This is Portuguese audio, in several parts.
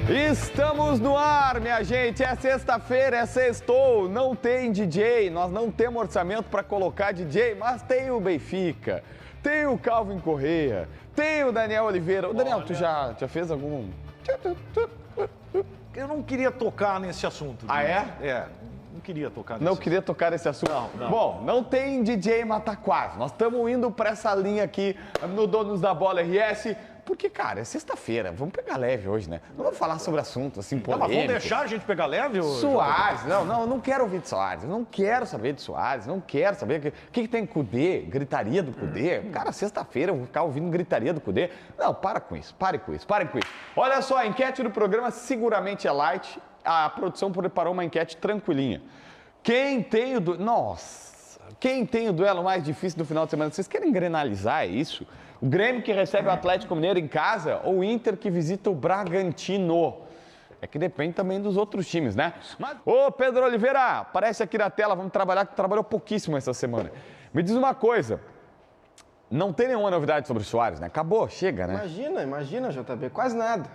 Estamos no ar, minha gente. É sexta-feira, é sextou. Não tem DJ, nós não temos orçamento para colocar DJ, mas tem o Benfica, tem o Calvin Correia, tem o Daniel Oliveira. O Daniel, tu já fez algum? Eu não queria tocar nesse assunto. Ah, é? É, não queria tocar nesse Não queria tocar nesse assunto? Não. Bom, não tem DJ, mas tá quase. Nós estamos indo para essa linha aqui no Donos da Bola RS. Porque, cara, é sexta-feira, vamos pegar leve hoje, né? Não vamos falar sobre assunto assim polêmico. Mas vamos deixar a gente pegar leve? Soares, não quero ouvir de Soares, não quero saber de Soares, não quero saber o que tem Cudê, gritaria do Cudê. Cara, sexta-feira eu vou ficar ouvindo gritaria do Cudê. Não, para com isso, parem com isso. Olha só, a enquete do programa seguramente é light, a produção preparou uma enquete tranquilinha. Quem tem o duelo mais difícil do final de semana? Vocês querem grenalizar, é isso? O Grêmio que recebe o Atlético Mineiro em casa ou o Inter que visita o Bragantino? É que depende também dos outros times, né? Ô, Pedro Oliveira, aparece aqui na tela, vamos trabalhar, que trabalhou pouquíssimo essa semana. Me diz uma coisa, não tem nenhuma novidade sobre o Soares, né? Acabou, chega, né? Imagina, JB, quase nada.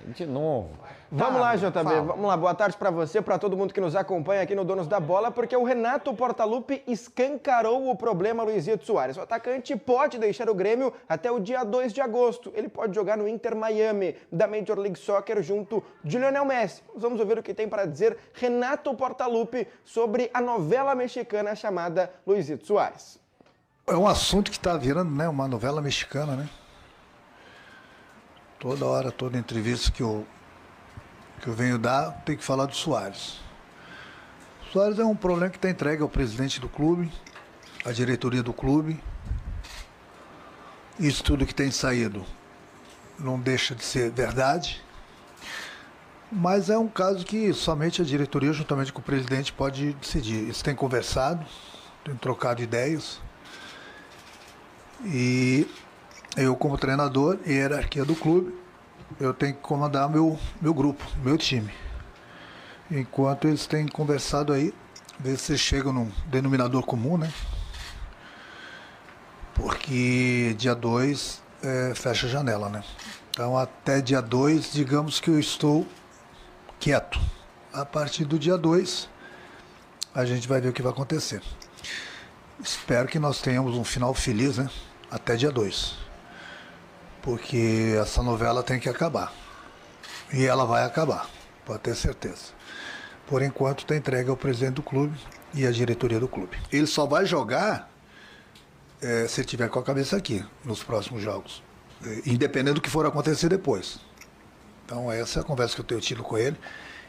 De novo. Vamos lá, JB, vamos lá. Boa tarde para você, para todo mundo que nos acompanha aqui no Donos da Bola, porque o Renato Portaluppi escancarou o problema Luizito Soares. O atacante pode deixar o Grêmio até o dia 2 de agosto. Ele pode jogar no Inter Miami, da Major League Soccer, junto de Lionel Messi. Vamos ouvir o que tem para dizer Renato Portaluppi sobre a novela mexicana chamada Luizito Soares. É um assunto que está virando, né, uma novela mexicana, né? Toda hora, toda entrevista que eu venho dar, tem que falar do Soares. O Soares é um problema que está entregue ao presidente do clube, à diretoria do clube. Isso tudo que tem saído não deixa de ser verdade, mas é um caso que somente a diretoria, juntamente com o presidente, pode decidir. Eles têm conversado, têm trocado ideias. E eu, como treinador e hierarquia do clube, eu tenho que comandar meu grupo, meu time. Enquanto eles têm conversado aí, ver se chegam num denominador comum, né? Porque dia 2 fecha a janela, né? Então até dia 2, digamos que eu estou quieto. A partir do dia 2, a gente vai ver o que vai acontecer. Espero que nós tenhamos um final feliz, né? Até dia 2. Porque essa novela tem que acabar. E ela vai acabar, pode ter certeza. Por enquanto está entregue ao presidente do clube e à diretoria do clube. Ele só vai jogar se ele tiver com a cabeça aqui, nos próximos jogos. Independente do que for acontecer depois. Então essa é a conversa que eu tenho tido com ele.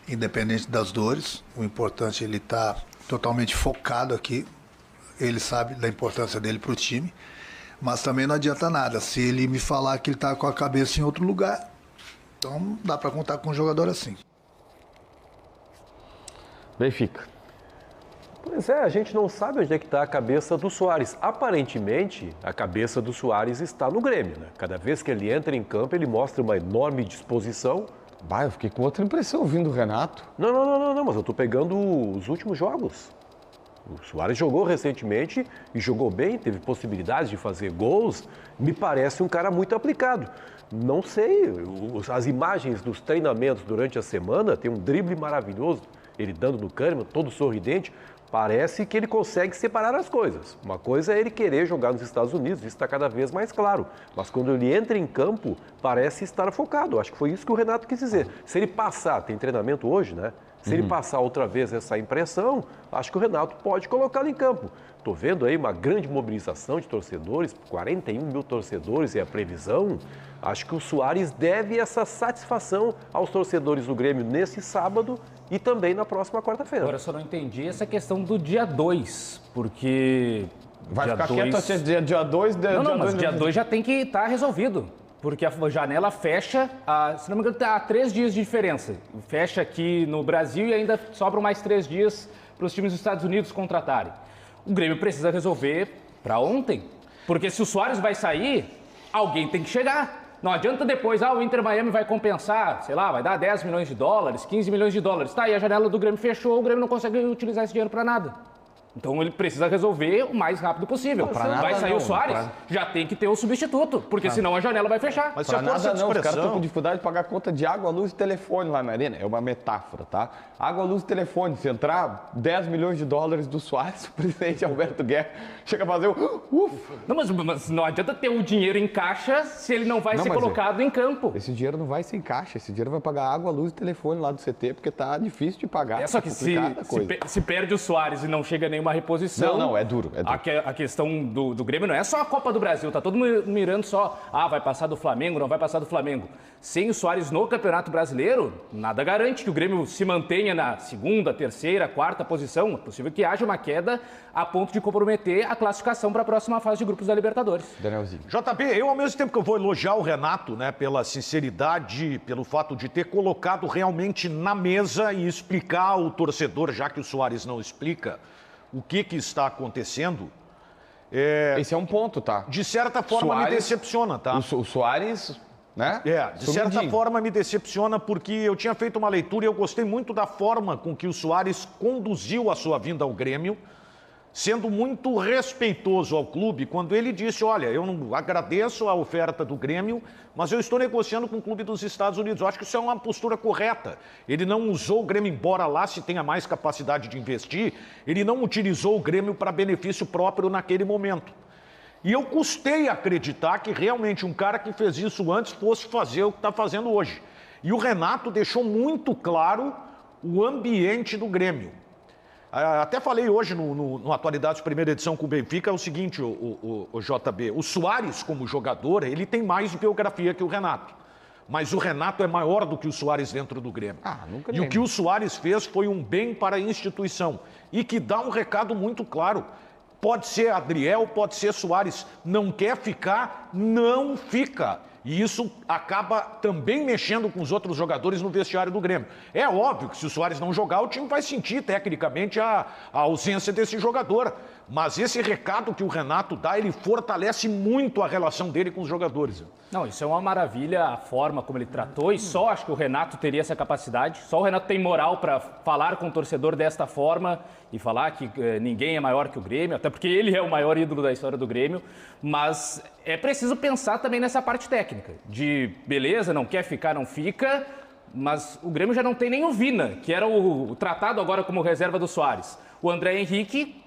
Independente das dores, o importante é ele estar totalmente focado aqui. Ele sabe da importância dele para o time, mas também não adianta nada se ele me falar que ele está com a cabeça em outro lugar. Então não dá para contar com um jogador assim. Benfica. Pois é, a gente não sabe onde é que está a cabeça do Soares. Aparentemente, a cabeça do Soares está no Grêmio, né? Cada vez que ele entra em campo, ele mostra uma enorme disposição. Eu fiquei com outra impressão ouvindo o Renato. Não, mas eu estou pegando os últimos jogos. O Soares jogou recentemente e jogou bem, teve possibilidades de fazer gols. Me parece um cara muito aplicado. Não sei, as imagens dos treinamentos durante a semana, tem um drible maravilhoso, ele dando no Kahneman, todo sorridente. Parece que ele consegue separar as coisas. Uma coisa é ele querer jogar nos Estados Unidos, isso está cada vez mais claro. Mas quando ele entra em campo, parece estar focado. Acho que foi isso que o Renato quis dizer. Se ele passar, tem treinamento hoje, né? Se ele passar outra vez essa impressão, acho que o Renato pode colocá-lo em campo. Estou vendo aí uma grande mobilização de torcedores, 41 mil torcedores é a previsão. Acho que o Soares deve essa satisfação aos torcedores do Grêmio nesse sábado e também na próxima quarta-feira. Agora, eu só não entendi essa questão do dia 2, porque... Vai ficar quieto até dia 2? Mas dia 2 já tem que estar resolvido. Porque a janela fecha, se não me engano, há 3 dias de diferença. Fecha aqui no Brasil e ainda sobram mais 3 dias para os times dos Estados Unidos contratarem. O Grêmio precisa resolver para ontem. Porque se o Soares vai sair, alguém tem que chegar. Não adianta depois, o Inter Miami vai compensar, sei lá, vai dar 10 milhões de dólares, 15 milhões de dólares. Tá, e a janela do Grêmio fechou, o Grêmio não consegue utilizar esse dinheiro para nada. Então ele precisa resolver o mais rápido possível. Vai sair o Soares, já tem que ter o substituto, porque senão a janela vai fechar. Mas se Pra a força nada de não, os caras estão com expressão... dificuldade de pagar conta de água, luz e telefone lá na arena. É uma metáfora, tá? Água, luz e telefone. Se entrar 10 milhões de dólares do Soares, o presidente Alberto Guerra chega a fazer Não, mas não adianta ter o dinheiro em caixa se ele não vai Não, ser mas colocado em campo. Esse dinheiro não vai ser em caixa, esse dinheiro vai pagar água, luz e telefone lá do CT, porque tá difícil de pagar. É só que se perde o Soares e não chega nenhuma reposição... Não, é duro. A questão do Grêmio não é só a Copa do Brasil, tá todo mundo mirando só, vai passar do Flamengo, não vai passar do Flamengo. Sem o Soares no Campeonato Brasileiro, nada garante que o Grêmio se mantenha na segunda, terceira, quarta posição. É possível que haja uma queda a ponto de comprometer a classificação para a próxima fase de grupos da Libertadores. Danielzinho. JB, eu ao mesmo tempo que eu vou elogiar o Renato, né, pela sinceridade, pelo fato de ter colocado realmente na mesa e explicar ao torcedor, já que o Soares não explica, o que está acontecendo, Esse é um ponto, tá? de certa forma me decepciona, tá? O Soares, né? De certa Sumidinho. forma me decepciona porque eu tinha feito uma leitura e eu gostei muito da forma com que o Soares conduziu a sua vinda ao Grêmio, sendo muito respeitoso ao clube, quando ele disse, olha, eu não agradeço a oferta do Grêmio, mas eu estou negociando com o clube dos Estados Unidos. Eu acho que isso é uma postura correta. Ele não usou o Grêmio, embora lá se tenha mais capacidade de investir, ele não utilizou o Grêmio para benefício próprio naquele momento. E eu custei acreditar que realmente um cara que fez isso antes fosse fazer o que está fazendo hoje. E o Renato deixou muito claro o ambiente do Grêmio. Até falei hoje no Atualidades primeira edição com o Benfica, é o seguinte, o JB, o Soares como jogador, ele tem mais biografia que o Renato. Mas o Renato é maior do que o Soares dentro do Grêmio. E o que o Soares fez foi um bem para a instituição e que dá um recado muito claro. Pode ser Adriel, pode ser Soares, não quer ficar, não fica. E isso acaba também mexendo com os outros jogadores no vestiário do Grêmio. É óbvio que se o Soares não jogar, o time vai sentir tecnicamente a ausência desse jogador. Mas esse recado que o Renato dá, ele fortalece muito a relação dele com os jogadores. Não, isso é uma maravilha, a forma como ele tratou, e só acho que o Renato teria essa capacidade. Só o Renato tem moral para falar com o torcedor desta forma e falar que ninguém é maior que o Grêmio, até porque ele é o maior ídolo da história do Grêmio. Mas é preciso pensar também nessa parte técnica, de beleza, não quer ficar, não fica, mas o Grêmio já não tem nem o Vina, que era o tratado agora como reserva do Soares. O André Henrique,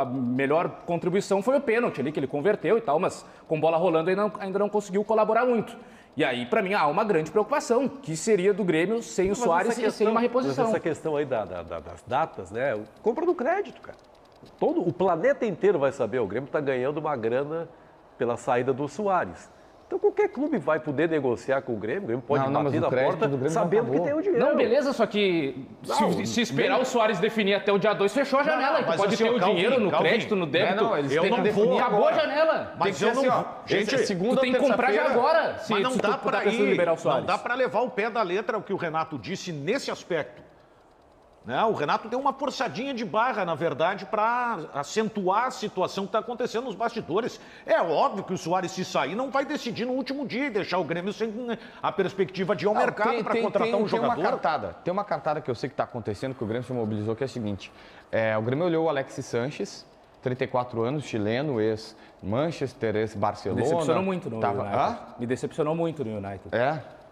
a melhor contribuição foi o pênalti ali, que ele converteu e tal, mas com bola rolando ainda não conseguiu colaborar muito. E aí, para mim, há uma grande preocupação, que seria do Grêmio sem o Soares e sem uma reposição. Mas essa questão aí das datas, né? Compra do crédito, cara. O planeta inteiro vai saber, o Grêmio está ganhando uma grana pela saída do Soares. Então qualquer clube vai poder negociar com o Grêmio pode bater na porta sabendo que tem o dinheiro. Não, beleza, só que se esperar o Soares definir até o dia 2, fechou a janela. Não, pode ter o dinheiro no crédito, no débito. Eu não vou. Acabou a janela. Mas eu não. Gente, segunda, tem que comprar já agora. Mas não dá para ir. Não dá para levar o pé da letra o que o Renato disse nesse aspecto. Né? O Renato deu uma forçadinha de barra, na verdade, para acentuar a situação que está acontecendo nos bastidores. É óbvio que o Soares, se sair, não vai decidir no último dia e deixar o Grêmio sem a perspectiva de ir ao mercado para contratar um jogador. Tem uma cartada que eu sei que está acontecendo, que o Grêmio se mobilizou, que é a seguinte. O Grêmio olhou o Alexis Sanches, 34 anos, chileno, ex-Manchester, ex-Barcelona. Me decepcionou muito no United. Me decepcionou muito no United.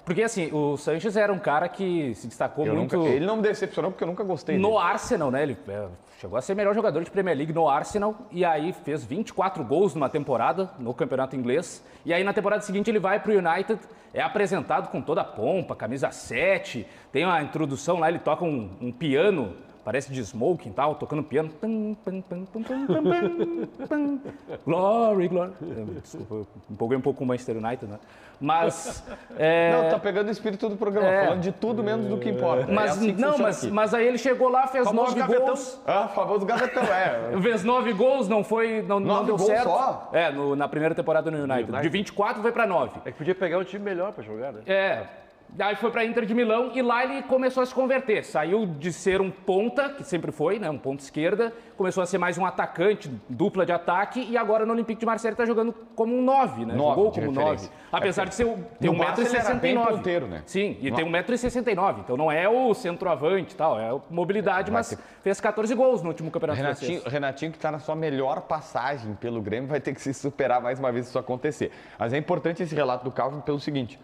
Porque, assim, o Sanches era um cara que se destacou muito... Ele não me decepcionou porque eu nunca gostei dele. No Arsenal, né? Ele chegou a ser melhor jogador de Premier League no Arsenal e aí fez 24 gols numa temporada no campeonato inglês. E aí, na temporada seguinte, ele vai para o United, é apresentado com toda a pompa, camisa 7, tem uma introdução lá, ele toca um piano... Parece de Smoking e tal, tocando piano. Glory, glory. Desculpa, eu empolguei um pouco com o Manchester United, né? Mas... Não, tá pegando o espírito do programa, falando de tudo menos do que importa. Mas aí ele chegou lá, fez 9 gols. Famoso gavetão, Fez 9 gols, não deu certo. Só? Na primeira temporada no United. De 24 foi para 9. É que podia pegar um time melhor para jogar, né? Daí foi para Inter de Milão e lá ele começou a se converter. Saiu de ser um ponta, que sempre foi, né, um ponta esquerda, começou a ser mais um atacante, dupla de ataque, e agora no Olympique de Marseille está jogando como um 9, né? Jogou como 9. Apesar de ter No Barça ele era bem 1,69m. ponteiro, né? Sim, e tem 1,69m, então não é o centroavante e tal, é mobilidade, mas fez 14 gols no último campeonato francês. Renatinho, que está na sua melhor passagem pelo Grêmio, vai ter que se superar mais uma vez se isso acontecer. Mas é importante esse relato do Calvin pelo seguinte: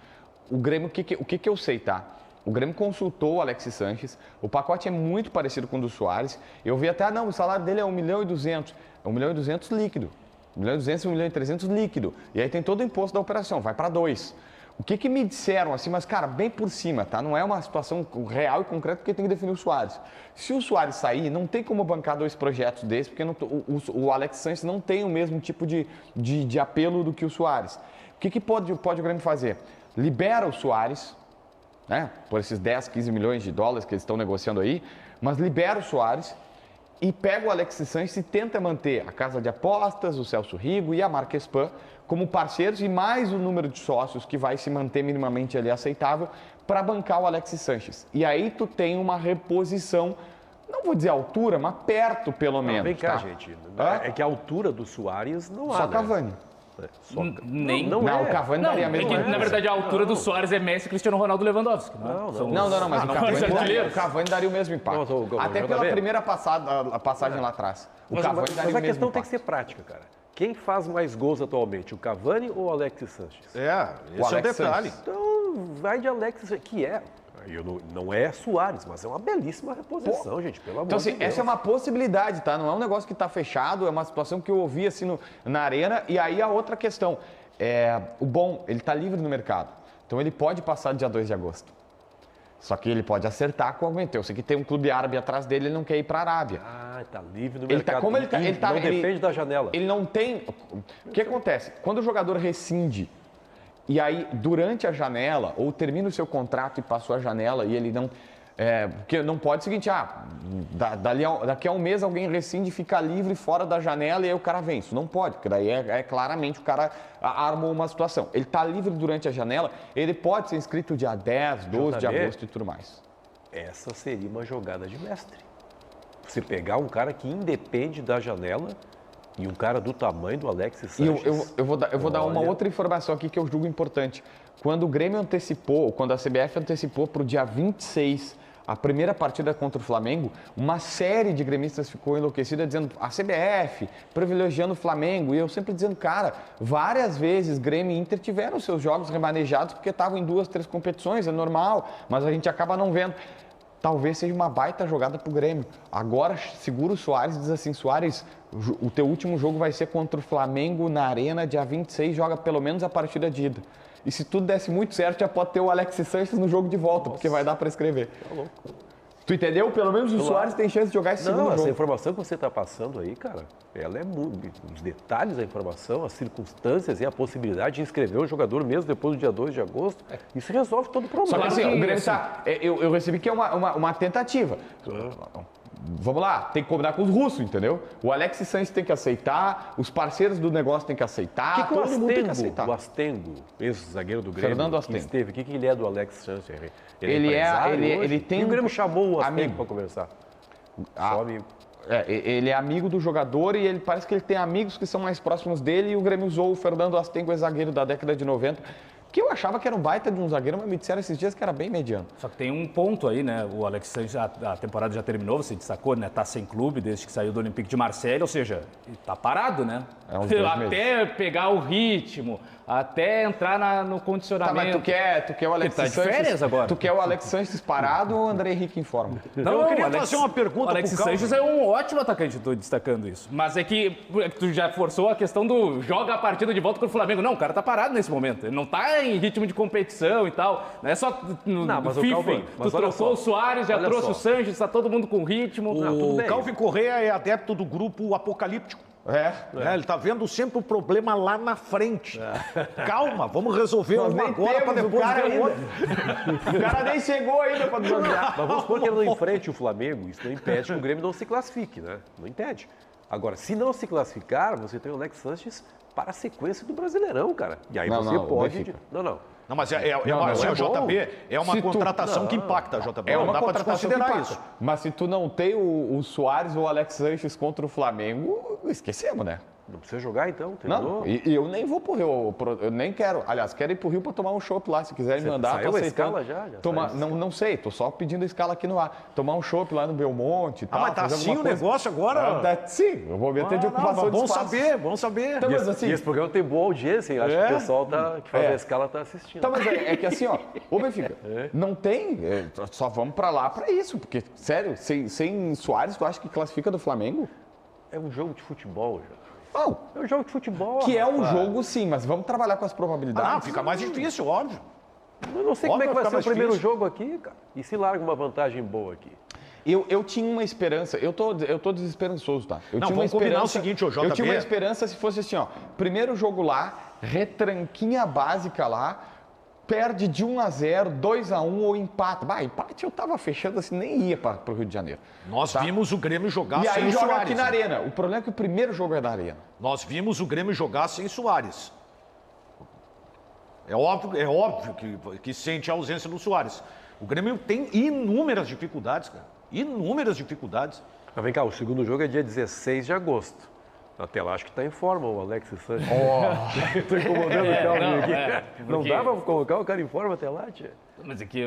o Grêmio, o que eu sei, tá? O Grêmio consultou o Alexis Sanches, o pacote é muito parecido com o do Soares. Eu vi até, não, o salário dele é 1.200.000. É 1.200.000 líquido. 1.200.000, 1.300.000 líquido. E aí tem todo o imposto da operação, vai para 2. O que me disseram assim, mas cara, bem por cima, tá? Não é uma situação real e concreta porque tem que definir o Soares. Se o Soares sair, não tem como bancar 2 projetos desses, porque o Alexis Sanches não tem o mesmo tipo de apelo do que o Soares. O que pode o Grêmio fazer? Libera o Soares, né, por esses 10, 15 milhões de dólares que eles estão negociando aí, mas libera o Soares e pega o Alexis Sanches e tenta manter a Casa de Apostas, o Celso Rigo e a Marquespan como parceiros e mais o número de sócios que vai se manter minimamente ali aceitável para bancar o Alexis Sanches. E aí tu tem uma reposição, não vou dizer altura, mas perto pelo menos. Vem cá, tá? gente. É que a altura do Soares não há, Só né? Cavani. Nem. Não, o Cavani Não, daria mesmo. na verdade, a altura do Soares é Messi, Cristiano Ronaldo e Lewandowski. Não, mas o Cavani daria o mesmo impacto. Não, Até pela primeira passagem lá atrás. O Cavani daria o Mas a mesmo questão tem que impacto. ser prática, cara. Quem faz mais gols atualmente, o Cavani ou o Alexis Sanches? Esse é o Alex detalhe. Sanches. Então, vai de Alexis, que é. Não é Soares, mas é uma belíssima reposição, gente, pelo amor Então, de assim, Deus. essa é uma possibilidade, tá? Não é um negócio que está fechado, é uma situação que eu ouvi assim na arena. E aí a outra questão, ele está livre no mercado. Então ele pode passar dia 2 de agosto. Só que ele pode acertar com alguém. Eu sei que tem um clube árabe atrás dele, ele não quer ir para a Arábia. Ah, tá livre no Ele mercado. não depende da janela. Ele não tem... O que acontece? Quando o jogador rescinde e aí, durante a janela, ou termina o seu contrato e passou a janela e ele não... porque não pode ser o seguinte, daqui a um mês alguém rescinde e fica livre fora da janela e aí o cara vem. Isso não pode, porque daí claramente o cara armou uma situação. Ele está livre durante a janela, ele pode ser inscrito dia 10, 12 de agosto e tudo mais. Essa seria uma jogada de mestre. Você pegar um cara que independe da janela e um cara do tamanho do Alexis Sanches. Eu vou dar uma outra informação aqui que eu julgo importante. Quando o Grêmio antecipou, quando a CBF antecipou para o dia 26 a primeira partida contra o Flamengo, uma série de gremistas ficou enlouquecida dizendo a CBF privilegiando o Flamengo. E eu sempre dizendo, cara, várias vezes Grêmio e Inter tiveram seus jogos remanejados porque estavam em 2, 3 competições, é normal, mas a gente acaba não vendo. Talvez seja uma baita jogada pro Grêmio. Agora segura o Soares e diz assim, Soares, o teu último jogo vai ser contra o Flamengo na Arena, dia 26, joga pelo menos a partida de ida. E se tudo desse muito certo, já pode ter o Alexis Sanches no jogo de volta, porque vai dar para escrever. Tá louco. Tu entendeu? Pelo menos o Soares tem chance de jogar esse segundo essa jogo. informação que você está passando aí, cara, ela é muito... Os detalhes da informação, as circunstâncias e a possibilidade de inscrever o jogador mesmo depois do dia 2 de agosto, isso resolve todo o problema. Só que assim, o Grêmio tá... Eu recebi que é uma tentativa. Vamos lá, tem que combinar com os russos, entendeu? O Alexis Sanches tem que aceitar, os parceiros do negócio tem que aceitar, todo mundo tem que aceitar. O Astengo, ex-zagueiro do Grêmio, Fernando que Astengo. esteve, o que ele é do Alexis Sanches? Ele tem e o Grêmio chamou o Astengo amigo para conversar. Só amigo. Ele é amigo do jogador e ele parece que ele tem amigos que são mais próximos dele e o Grêmio usou o Fernando Astengo, ex-zagueiro da década de 90, que eu achava que era um baita de um zagueiro, mas me disseram esses dias que era bem mediano. Só que tem um ponto aí, né? O Alexis Sanches, a temporada já terminou, você destacou, né? Tá sem clube desde que saiu do Olympique de Marseille, ou seja, tá parado, né? Até pegar o ritmo, até entrar no condicionamento. Tá, mas tu quer o Alexis Sanches... Tá de férias agora. Tu quer o Alexis Sanches parado ou o André Henrique em forma? Não, eu queria fazer uma pergunta pro Alexis Calvin. Sanches é um ótimo atacante, estou destacando isso. Mas é que tu já forçou a questão do joga a partida de volta com o Flamengo. Não, o cara tá parado nesse momento. Ele não tá em ritmo de competição e tal. Não é só no FIFA. Tu trocou o Soares, já trouxe o Sanches, tá todo mundo com ritmo. O Calvin Correa é adepto do grupo apocalíptico. Ele tá vendo sempre o problema lá na frente. Calma, vamos resolver um agora para depois ver o outro. O cara nem chegou ainda para desviar. Mas vamos supor que ele não enfrente o Flamengo, isso não impede que o Grêmio não se classifique, né? Não impede. Agora, se não se classificar, você tem o Alex Sanches para a sequência do Brasileirão, cara. E aí Não, você não, pode... Benfica. Não. Não, mas é bom. JB, é uma Se tu- contratação que impacta, JB. É não uma dá para contratação que desconsiderar impacta. isso. Mas se tu não tem o Soares ou o Alex Sanches contra o Flamengo, esquecemos, né? Não precisa jogar, então? Terminou? Não, e eu nem vou pro Rio, eu nem quero. Aliás, quero ir pro Rio para tomar um chopp lá. Se quiserem me mandar, saiu tô a aceitando. escala já? Tomar, Saiu a não sei, tô só pedindo a escala aqui no ar. Tomar um chopp lá no Belmonte e tal. Mas tá fazer assim alguma o coisa. negócio agora? Sim, eu vou meter de ocupação de bom espaço. saber, bom saber. Então, E mas esse, assim, e esse programa tem boa audiência, hein? Acho que o pessoal que faz É. a escala tá assistindo. Tá, mas é que assim, ó, ô Benfica, não tem, só vamos pra lá pra isso, porque, sério, sem Soares, tu acha que classifica do Flamengo? É um jogo de futebol, já. Não, É um jogo de futebol. que é um rapaz. jogo sim, mas vamos trabalhar com as probabilidades. Não, fica mais difícil, óbvio. Eu não sei como é que vai Óbvio, ser o fica mais primeiro difícil. jogo aqui, cara. E se larga uma vantagem boa aqui? Eu tinha uma esperança, eu tô desesperançoso, tá? Eu Não, tinha uma vamos combinar esperança, o seguinte, ô, JB. Eu tinha uma esperança se fosse assim, ó, primeiro jogo lá, retranquinha básica lá, perde de 1-0, 2-1 ou empata. Bah, empate eu tava fechando assim, nem ia pro Rio de Janeiro. Nós vimos o Grêmio jogar E sem aí o joga Soares. aqui na né? arena. O problema é que o primeiro jogo é na arena. Nós vimos o Grêmio jogar sem Soares. É óbvio que sente a ausência do Soares. O Grêmio tem inúmeras dificuldades, cara. Inúmeras dificuldades. Mas vem cá, o segundo jogo é dia 16 de agosto. Até lá acho que está em forma o Alex Sanches. Estou incomodando o Calvin aqui. Não porque- dá para colocar o cara em forma até lá, tia? Mas é que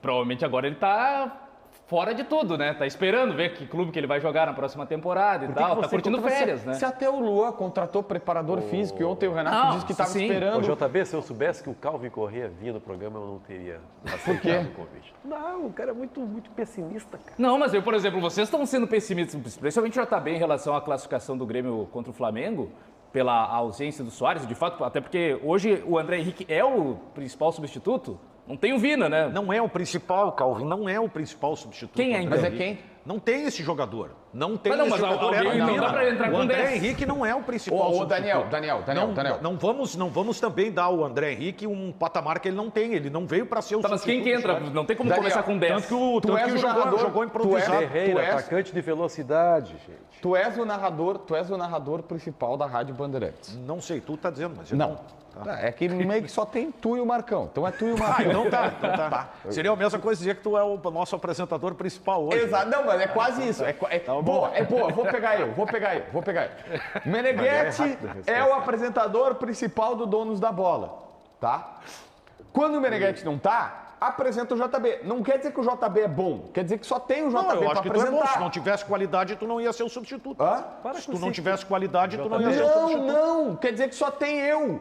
provavelmente agora ele tá fora de tudo, né? Tá esperando ver que clube que ele vai jogar na próxima temporada e tal. Tá curtindo férias, né? Se até o Luan contratou preparador físico e ontem o Renato Não, disse que estava sim. Ô, esperando. JB, se eu soubesse que o Calvin Corrêa vinha no programa, eu não teria aceitado o convite. Não, o cara é muito pessimista, cara. Não, mas eu, por exemplo, vocês estão sendo pessimistas, especialmente o JB em relação à classificação do Grêmio contra o Flamengo, pela ausência do Soares, de fato, até porque hoje o André Henrique é o principal substituto, não tem o Vina, né? Não é o principal, Calvin, não é o principal substituto. Quem é, André então? Mas é Henrique. quem? Não tem esse jogador. Não tem Mas não, esse mas jogador. alguém é o não Vina. dá pra entrar com O André 10. Henrique não é o principal Ô, substituto. Daniel. Não vamos também dar ao André Henrique um patamar que ele não tem. Ele não veio para ser o Tá, mas quem que entra? Soares. Não tem como Daniel, começar com 10. Tanto que o, Tu tanto és que o jogou, narrador, jogou improvisado. Ferreira, és- atacante de velocidade, gente. Tu és o narrador principal da Rádio Bandeirantes. Não sei, tu tá dizendo, mas eu Não. É que meio que só tem tu e o Marcão. Então é tu e o Marcão. Então tá. Seria a mesma coisa dizer que tu é o nosso apresentador principal hoje. Exato, não, mas é quase isso. Boa, vou pegar eu. Meneghetti é o apresentador principal do Donos da Bola, tá? Quando o Meneghetti não tá, apresenta o JB. Não quer dizer que o JB é bom, quer dizer que só tem o JB Não, eu pra acho que tu é apresentar. bom. Se não tivesse qualidade, tu não ia ser o substituto. Hã? Se tu não tivesse qualidade, tu não ia ser o substituto. Não, quer dizer que só tem eu.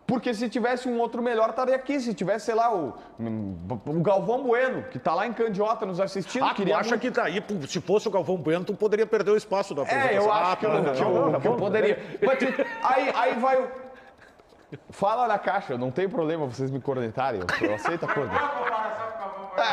Porque se tivesse um outro melhor, estaria aqui. Se tivesse, sei lá, o Galvão Bueno, que tá lá em Candiota nos assistindo. Ah, tu acha que daí, se fosse o Galvão Bueno, tu poderia perder o espaço da apresentação. Eu acho que eu poderia. Mas, aí vai o... Fala na caixa, não tem problema vocês me cornetarem, eu aceito a corneta.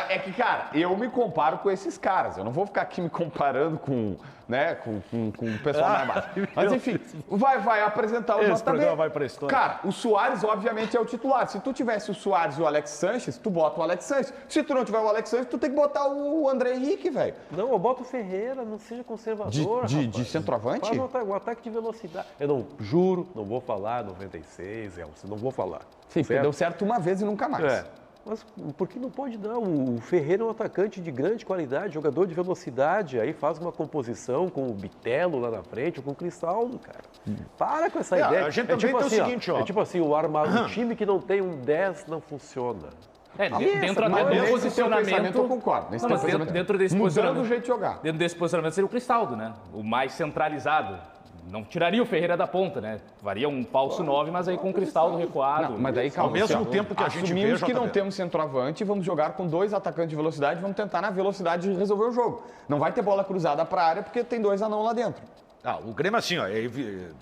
É que, cara, eu me comparo com esses caras. Eu não vou ficar aqui me comparando com o pessoal mais baixo. Mas, enfim, vai apresentar o Esse JB. programa vai pra história. Cara, o Soares, obviamente, é o titular. Se tu tivesse o Soares e o Alex Sanches, tu bota o Alex Sanches. Se tu não tiver o Alex Sanches, tu tem que botar o André Henrique, velho. Não, eu boto o Ferreira, não seja conservador, De rapaz. centroavante? Faz um ataque de velocidade. Eu não, juro, não vou falar 96, Elcio, não vou falar. Sim, deu certo uma vez e nunca mais. É. Mas por que não pode dar? O Ferreira é um atacante de grande qualidade, jogador de velocidade, aí faz uma composição com o Bitelo lá na frente, ou com o Cristaldo, cara. Para com essa ideia. a gente também tem o assim, seguinte, ó. É tipo assim, o time que não tem um 10 não funciona. Dentro Mas até do nesse posicionamento. teu pensamento eu concordo. Nesse Não, teu mas pensamento- dentro desse mudando posicionamento. o jeito de jogar. Dentro desse posicionamento seria o Cristaldo, né? O mais centralizado. Não tiraria o Ferreira da ponta, né? Varia um falso 9, mas aí com o Cristaldo recuado. Não, mas daí, calma. Ao mesmo assim, ó, tempo que a gente vê, assumimos que não JB. temos centroavante, vamos jogar com 2 atacantes de velocidade, vamos tentar na velocidade resolver o jogo. Não vai ter bola cruzada para a área porque tem 2 anão lá dentro. O Grêmio assim, ó.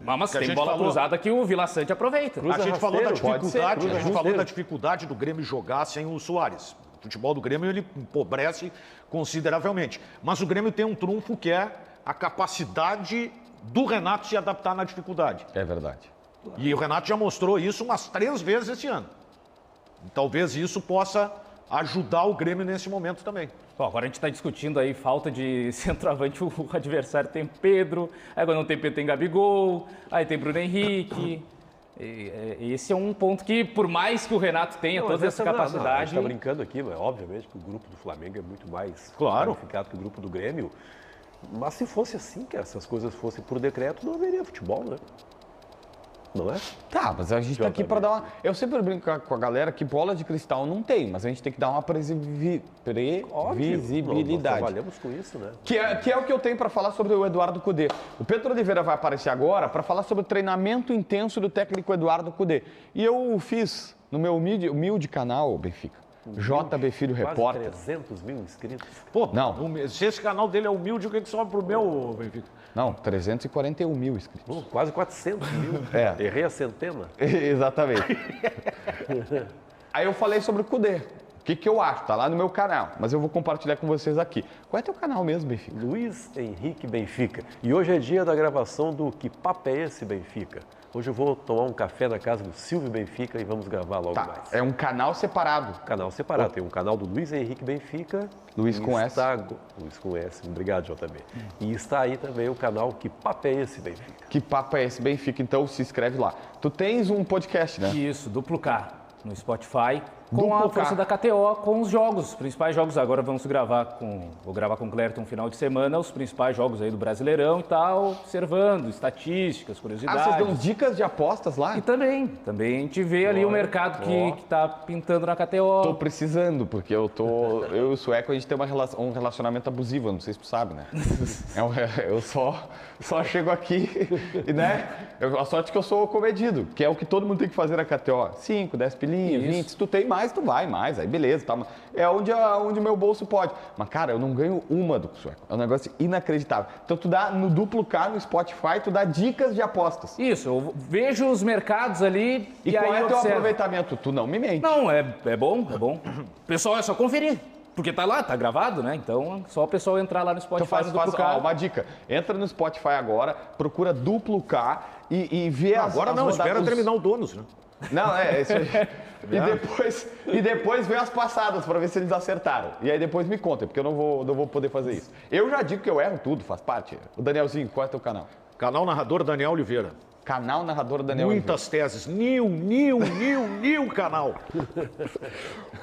Mas que a tem gente bola falou- cruzada que o Vila Sante aproveita. A gente falou da rasteiro, pode ser, dificuldade, cruza a gente falou rasteiro. da dificuldade do Grêmio jogar sem o Soares. O futebol do Grêmio ele empobrece consideravelmente. Mas o Grêmio tem um trunfo que é a capacidade do Renato se adaptar na dificuldade. É verdade. E o Renato já mostrou isso umas 3 vezes esse ano. Talvez isso possa ajudar o Grêmio nesse momento também. Bom, agora a gente está discutindo aí falta de centroavante, o adversário tem Pedro, aí quando não tem Pedro tem Gabigol, aí tem Bruno Henrique. Esse é um ponto que, por mais que o Renato tenha toda essa capacidade... a gente está brincando aqui, mas obviamente que o grupo do Flamengo é muito mais Claro. qualificado que o grupo do Grêmio. Mas se fosse assim, cara, se as coisas fossem por decreto, não haveria futebol, né? Não é? Tá, mas a gente tá aqui para dar uma... Eu sempre brinco com a galera que bola de cristal não tem, mas a gente tem que dar uma previsibilidade. Nós trabalhamos com isso, né? Que é o que eu tenho para falar sobre o Eduardo Cudê. O Pedro Oliveira vai aparecer agora para falar sobre o treinamento intenso do técnico Eduardo Cudê. E eu fiz no meu humilde canal, Benfica, JB Filho Quase Repórter. 300 mil inscritos. Pô, Não. Se esse canal dele é humilde, o que sobra pro meu, Benfica? Não, 341 mil inscritos. Quase 400 mil. É. Errei a centena. Exatamente. Aí eu falei sobre o Cudê. O que eu acho? Tá lá no meu canal, mas eu vou compartilhar com vocês aqui. Qual é teu canal mesmo, Benfica? Luiz Henrique Benfica. E hoje é dia da gravação do Que Papo é Esse, Benfica? Hoje eu vou tomar um café na casa do Silvio Benfica e vamos gravar logo mais. É um canal separado. Canal separado. Tem um canal do Luiz Henrique Benfica. Luiz com S. Luiz com S. Obrigado, JB. E está aí também o canal Que Papo é Esse, Benfica? Que papo é esse, Benfica? Então se inscreve lá. Tu tens um podcast, né? Isso, Duplo K, no Spotify, com Duplo a K. força da KTO, com os jogos, os principais jogos. Agora vou gravar com o Clérton no final de semana, os principais jogos aí do Brasileirão e tal, observando estatísticas, curiosidades. Ah, vocês dão dicas de apostas lá? E também a gente vê ali o mercado que tá pintando na KTO. Tô precisando, porque eu e o Sueco, a gente tem um relacionamento abusivo, não sei se tu sabe, né? Eu só chego aqui e, né? A sorte que eu sou comedido, que é o que todo mundo tem que fazer na KTO. 5, 10 pilinhas, 20. Se tu tem mais, tu vai mais, aí beleza, tá? É onde meu bolso pode. Mas, cara, eu não ganho uma do Sueco. É um negócio inacreditável. Então, tu dá no Duplo K, no Spotify, tu dá dicas de apostas. Isso, eu vejo os mercados ali E aí qual é eu teu observo. aproveitamento? Tu não me mente. Não, é bom. Pessoal, é só conferir. Porque tá lá, tá gravado, né? Então é só o pessoal entrar lá no Spotify, Então no Duplo K. uma dica. Entra no Spotify agora, procura Duplo K e vê Agora não, espera terminar o Donos, né? Não, isso aí. E depois vê as passadas para ver se eles acertaram. E aí depois me conta, porque eu não vou poder fazer isso. Eu já digo que eu erro tudo, faz parte. O Danielzinho, qual é teu canal? Canal Narrador Daniel Oliveira. Canal Narrador Daniel Muitas teses. New canal.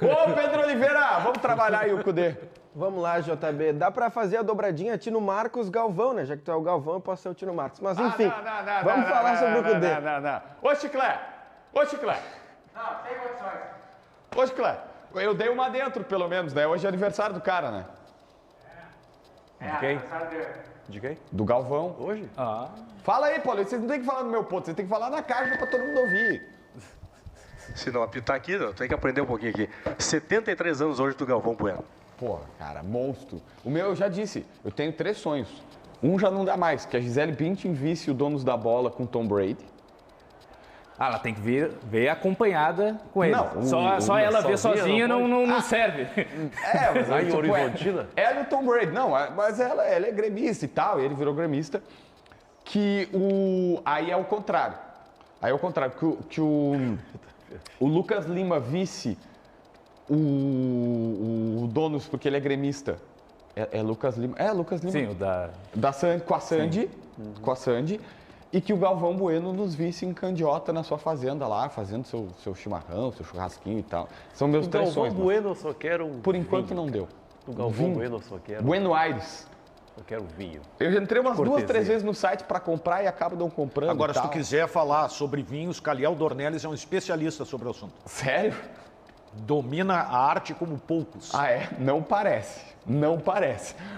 Ô, Pedro Oliveira, vamos trabalhar aí o Cudê. Vamos lá, JB. Dá pra fazer a dobradinha Tino Marcos Galvão, né? Já que tu é o Galvão, eu posso ser o Tino Marcos. Mas enfim, vamos falar sobre o Cudê. Não. Ô, Chiclé. Não, tem condições. Ô, Chiclé, eu dei uma dentro, pelo menos, né? Hoje é aniversário do cara, né? De quem? De quem? Do Galvão. Hoje? Fala aí, Paulo. Vocês não tem que falar no meu ponto, vocês tem que falar na caixa pra todo mundo ouvir. Se não apitar aqui, tem que aprender um pouquinho aqui. 73 anos hoje do Galvão Bueno. Porra, cara, monstro. O meu, eu já disse, eu tenho 3 sonhos. Um já não dá mais, que a Gisele Bündchen visse o Donos da Bola com Tom Brady. Ela tem que ver acompanhada com ele. Não, só ela ver sozinha não serve. Mas Lá em Horizontina? Ela e o Tom Brady. Não, mas ela é gremista e tal, e ele virou gremista. Aí é o contrário. Que o Lucas Lima visse o Donos, porque ele é gremista. É Lucas Lima? É, Lucas Lima. Sim, o da... Com a Sandy. E que o Galvão Bueno nos visse em Candiota na sua fazenda lá, fazendo seu chimarrão, seu churrasquinho e tal. São meus 3 sonhos. Galvão Bueno eu só quero um Por enquanto vinho. não deu. Do Galvão Bueno eu só quero Bueno Aires. Eu quero vinho. Eu já entrei umas Cortesia. 2, 3 vezes no site para comprar e acabo não comprando. Agora, e se tu tal. quiser falar sobre vinhos, Caliel Dornelles é um especialista sobre o assunto. Sério? Domina a arte como poucos. Ah, é? Não parece.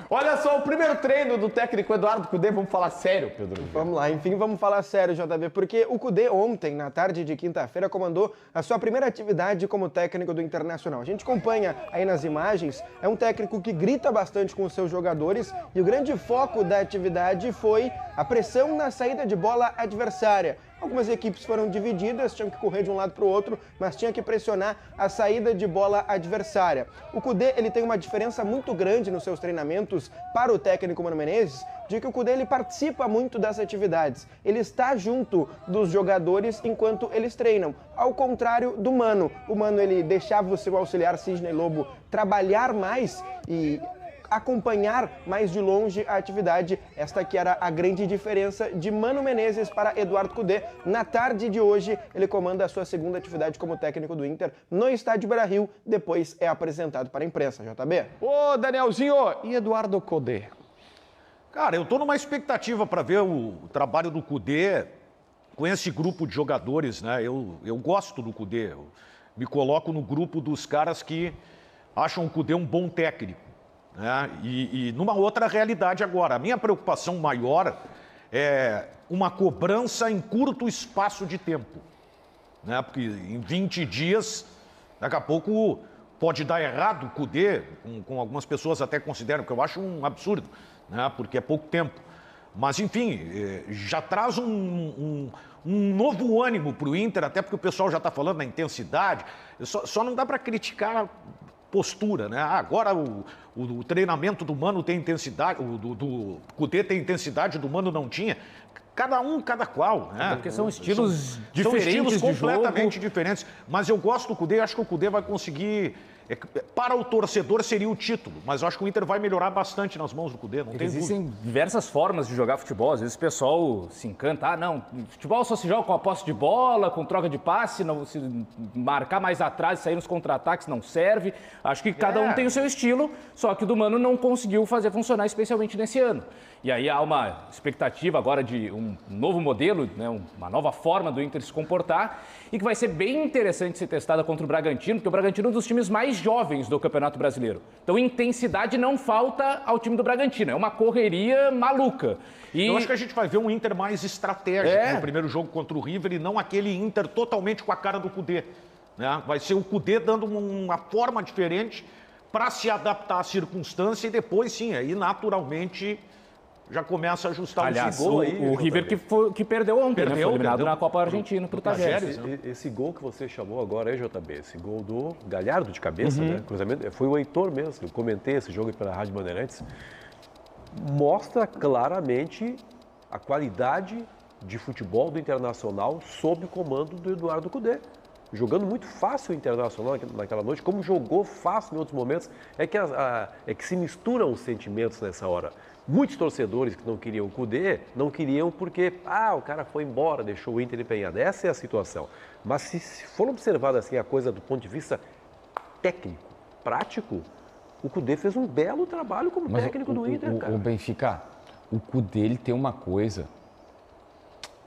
Olha só, o primeiro treino do técnico Eduardo Cudê, vamos falar sério, Pedro. Vamos lá, enfim, vamos falar sério, JB, porque o Cudê ontem, na tarde de quinta-feira, comandou a sua primeira atividade como técnico do Internacional. A gente acompanha aí nas imagens, é um técnico que grita bastante com os seus jogadores e o grande foco da atividade foi a pressão na saída de bola adversária. Algumas equipes foram divididas, tinham que correr de um lado para o outro, mas tinha que pressionar a saída de bola adversária. O Kudê, ele tem uma diferença muito grande nos seus treinamentos para o técnico Mano Menezes, de que o Kudê, ele participa muito das atividades. Ele está junto dos jogadores enquanto eles treinam, ao contrário do Mano. O Mano, ele deixava o seu auxiliar Sidney Lobo trabalhar mais e acompanhar mais de longe a atividade. Esta que era a grande diferença de Mano Menezes para Eduardo Kudê. Na tarde de hoje, ele comanda a sua segunda atividade como técnico do Inter no estádio Beira-Rio, depois é apresentado para a imprensa. JB. Ô, Danielzinho, e Eduardo Kudê? Cara, eu tô numa expectativa para ver o trabalho do Kudê com esse grupo de jogadores, né? Eu gosto do Kudê, eu me coloco no grupo dos caras que acham o Kudê um bom técnico, né? E numa outra realidade agora, a minha preocupação maior é uma cobrança em curto espaço de tempo, né? Porque em 20 dias, daqui a pouco pode dar errado o Kudê, com algumas pessoas até consideram, que eu acho um absurdo, né? Porque é pouco tempo. Mas, enfim, já traz um novo ânimo para o Inter, até porque o pessoal já está falando na intensidade. Só não dá para criticar a postura, né? Agora o treinamento do Mano tem intensidade, do Kudê tem intensidade, do Mano não tinha. Cada um, cada qual, né? Porque são estilos diferentes, são estilos completamente de jogo. Diferentes. Mas eu gosto do Kudê, acho que o Kudê vai conseguir. Para o torcedor seria o título, mas eu acho que o Inter vai melhorar bastante nas mãos do Kudê, não tem dúvida. Existem diversas formas de jogar futebol, às vezes o pessoal se encanta, não, futebol só se joga com a posse de bola, com troca de passe, não, se marcar mais atrás e sair nos contra-ataques não serve. Acho que cada um tem o seu estilo, só que o do Mano não conseguiu fazer funcionar, especialmente nesse ano. E aí há uma expectativa agora de um novo modelo, né, uma nova forma do Inter se comportar e que vai ser bem interessante ser testada contra o Bragantino, porque o Bragantino é um dos times mais jovens do Campeonato Brasileiro. Então intensidade não falta ao time do Bragantino, é uma correria maluca. E eu acho que a gente vai ver um Inter mais estratégico no primeiro jogo contra o River e não aquele Inter totalmente com a cara do Kudê, né? Vai ser o Kudê dando uma forma diferente para se adaptar à circunstância e depois sim, aí naturalmente já começa a ajustar aliás, esse gol aí. O River que perdeu ontem, né? Foi eliminado na Copa Argentina para o Tajeres. Esse gol que você chamou agora aí, JB, esse gol do Galhardo de cabeça, né? Cruzamento, foi o Heitor mesmo, eu comentei esse jogo pela Rádio Bandeirantes, mostra claramente a qualidade de futebol do Internacional sob o comando do Eduardo Kudê. Jogando muito fácil o Internacional naquela noite, como jogou fácil em outros momentos, é que se misturam os sentimentos nessa hora. Muitos torcedores que não queriam o Kudê, não queriam porque, o cara foi embora, deixou o Inter empenhado. Essa é a situação. Mas se for observada assim a coisa do ponto de vista técnico, prático, o Kudê fez um belo trabalho como técnico do Inter, cara. O Benfica, o Kudê, ele tem uma coisa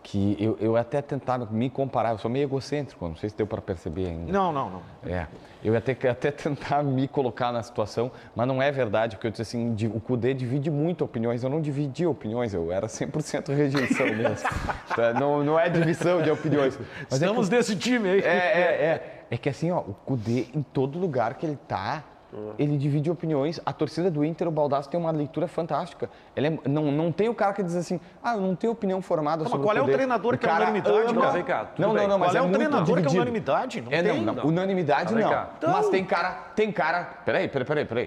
que eu até tentava me comparar, eu sou meio egocêntrico, não sei se deu para perceber ainda. Não. Eu ia ter que até tentar me colocar na situação, mas não é verdade, porque eu disse assim, o Kudê divide muito opiniões, eu não dividia opiniões, eu era 100% rejeição mesmo. Não é divisão de opiniões. Mas estamos desse time aí. É que assim, ó, o Kudê, em todo lugar que ele tá, ele divide opiniões. A torcida do Inter, o Baldasso, tem uma leitura fantástica. Ele não tem o cara que diz assim, eu não tenho opinião formada sobre o Kudê. Qual é o treinador que é unanimidade? Vem cá, não, mas qual é o treinador dividido. que é unanimidade? Não tem. Não, unanimidade não. Então, mas tem cara... Peraí.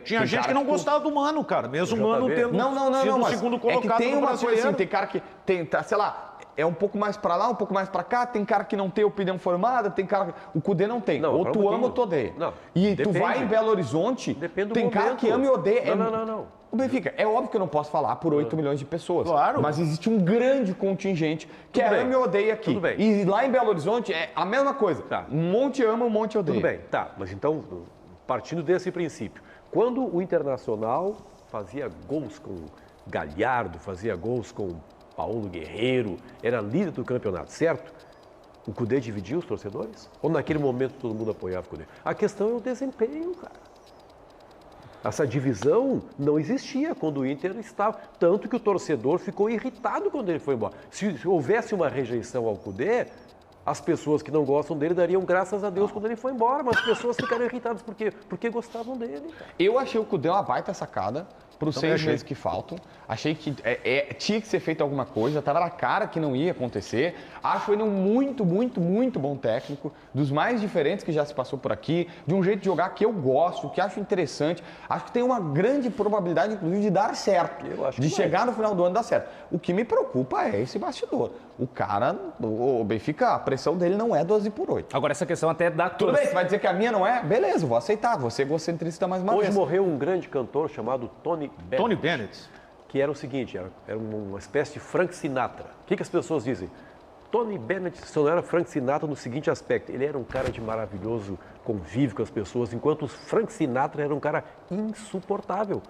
Tinha gente que não gostava do Mano, cara. Mesmo o Mano tendo sido o segundo colocado é que tem no uma brasileiro. coisa assim, tem cara que tem, sei lá, é um pouco mais pra lá, um pouco mais pra cá, tem cara que não tem opinião formada, tem cara que... O Kudê não tem. Ou tu ama ou tu odeia. E tu vai em Belo Horizonte, tem cara que ama e odeia. Não. O Benfica, é óbvio que eu não posso falar por 8 milhões de pessoas. Claro. Mas existe um grande contingente que ama e odeia aqui. Tudo bem. E lá em Belo Horizonte é a mesma coisa. Tá. Um monte ama, um monte odeia. Tudo bem, mas então, partindo desse princípio, quando o Internacional fazia gols com Galhardo, fazia gols com Paulo Guerreiro, era líder do campeonato, certo? O Kudê dividia os torcedores? Ou naquele momento todo mundo apoiava o Kudê? A questão é o desempenho, cara. Essa divisão não existia quando o Inter estava... Tanto que o torcedor ficou irritado quando ele foi embora. Se houvesse uma rejeição ao Kudê, as pessoas que não gostam dele dariam graças a Deus quando ele foi embora, mas as pessoas ficaram irritadas porque gostavam dele. Cara. Eu achei o Kudê uma baita sacada, para os 6 meses que faltam. Achei que tinha que ser feito alguma coisa, estava na cara que não ia acontecer. Acho ele um muito bom técnico, dos mais diferentes que já se passou por aqui, de um jeito de jogar que eu gosto, que acho interessante. Acho que tem uma grande probabilidade, inclusive, de dar certo, de chegar no final do ano e dar certo. O que me preocupa é esse bastidor. O cara, o Benfica, a pressão dele não é 12/8. Agora, essa questão até da Tudo bem, você vai dizer que a minha não é? Beleza, vou aceitar, vou ser egocentrista mais uma Hoje vez. morreu um grande cantor chamado Tony Bennett. Tony Bennett. Que era o seguinte, era uma espécie de Frank Sinatra. O que as pessoas dizem? Tony Bennett só não era Frank Sinatra no seguinte aspecto, ele era um cara de maravilhoso convívio com as pessoas, enquanto o Frank Sinatra era um cara insuportável.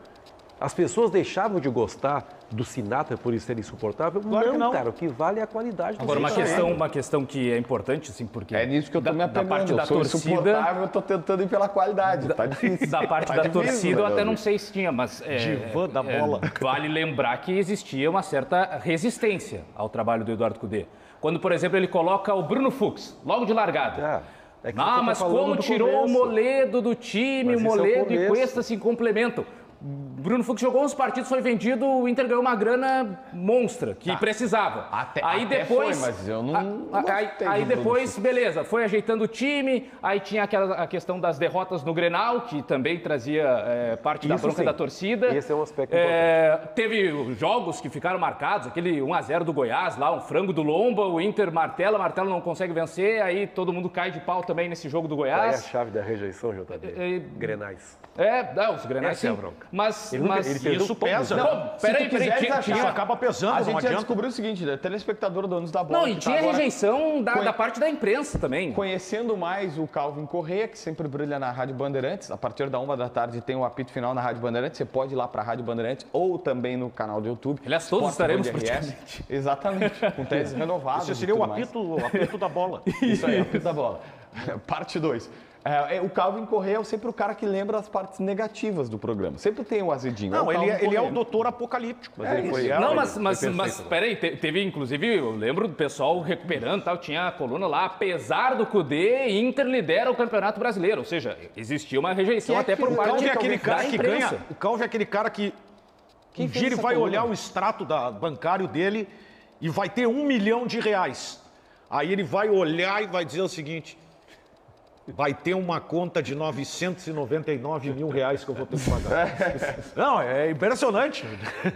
As pessoas deixavam de gostar do Sinatra por isso ser insuportável? Claro que não. Cara, o que vale é a qualidade do Agora, Sinatra. uma questão que é importante, assim, porque... É nisso que eu tô me apegando. Da parte da eu sou torcida... insuportável, eu tô tentando ir pela qualidade, tá difícil. Da parte Tá da difícil, torcida, eu meu até não amigo. sei se tinha, mas... Divã da bola. Vale lembrar que existia uma certa resistência ao trabalho do Eduardo Cudê. Quando, por exemplo, ele coloca o Bruno Fux, logo de largada. É que você tá Mas falando como do tirou começo. o Moledo do time, Mas o isso é o Moledo e começo. Cuesta se complementam. Bruno Fux jogou uns partidos, foi vendido, o Inter ganhou uma grana monstra, que precisava. Até depois, foi, mas eu não gostei aí do Bruno depois, beleza, foi ajeitando o time, aí tinha a questão das derrotas no Grenal, que também trazia parte da Isso bronca sim. da torcida. Esse é um aspecto Teve jogos que ficaram marcados, aquele 1-0 do Goiás lá, um frango do Lomba, o Inter martela não consegue vencer, aí todo mundo cai de pau também nesse jogo do Aí é a Goiás. chave da rejeição, JD. Grenais. Os Grenais Essa é a sim. bronca. Mas Ele perdeu Isso todos, pesa. né? Não, peraí, Isso acaba pesando, A não gente já adianta. descobriu o seguinte, né? Telespectador Donos da Bola. Não, e que tinha tá agora rejeição da parte da imprensa também. Conhecendo mais o Calvin Correia, que sempre brilha na Rádio Bandeirantes, a partir da 1h tem o apito final na Rádio Bandeirantes, você pode ir lá para a Rádio Bandeirantes ou também no canal do YouTube. Aliás, todos Sport estaremos Band RS. praticamente. Exatamente, com teses renovadas. Esse e seria tudo o mais. apito da bola. Isso aí, apito da bola. Parte 2. O Calvin Correia é sempre o cara que lembra as partes negativas do programa. Sempre tem o azedinho. Não, Calvin ele é Correia. o doutor apocalíptico. Mas ele foi- Não, ele foi mas perfeito. peraí, teve inclusive, eu lembro do pessoal recuperando e tal, tinha a coluna lá, apesar do Cudê, Inter lidera o Campeonato Brasileiro, ou seja, existia uma rejeição até por O parte Calvin é aquele da cara que imprensa. ganha. O Calvin é aquele cara que um fez dia ele essa vai coluna? olhar o extrato bancário dele e vai ter R$1 milhão. Aí ele vai olhar e vai dizer o seguinte: vai ter uma conta de R$999 mil que eu vou ter que pagar. Não, é impressionante.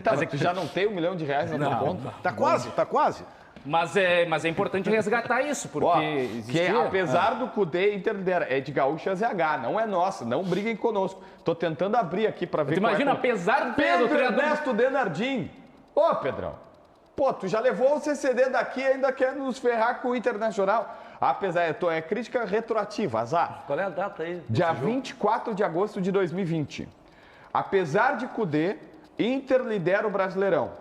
Tá, mas tu já não tem R$1 milhão na tua conta? Tá quase. Mas é importante resgatar isso, porque Ó, existia... que apesar do Cudê, Inter lidera, é de Gaúcha ZH, não é nossa, não briguem conosco. Tô tentando abrir aqui para ver Tu imagina, apesar do Pedro treinador... Ernesto Denardim. Ô, Pedrão, pô, tu já levou o CCD daqui e ainda quer nos ferrar com o Internacional. Apesar, é crítica retroativa, azar. Qual é a data aí? Dia 24 de agosto de 2020. Apesar de Cudê, Inter lidera o Brasileirão.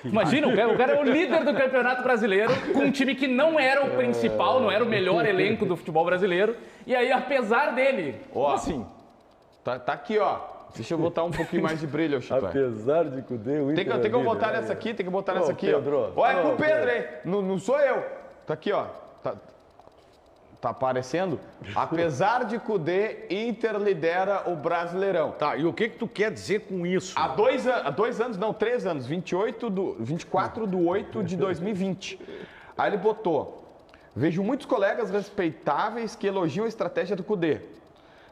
Imagina, o cara é o líder do Campeonato Brasileiro, com um time que não era o principal, não era o melhor elenco do futebol brasileiro, e aí, apesar dele, Ó, assim, tá aqui, ó. Deixa eu botar um pouquinho mais de brilho, Chico. Apesar de Cudê, o Tem Inter que é líder, botar né? nessa aqui, tem que botar Ô, nessa aqui, Pedro. ó. Ó, é com Ô, o Pedro, hein? Não sou eu. Tá aqui, ó. Tá aparecendo? Apesar de Cudê, Inter lidera o Brasileirão. Tá, e o que tu quer dizer com isso? Há 2 anos, não, 3 anos, 24 de 8 de 2020. Aí ele botou: vejo muitos colegas respeitáveis que elogiam a estratégia do Cudê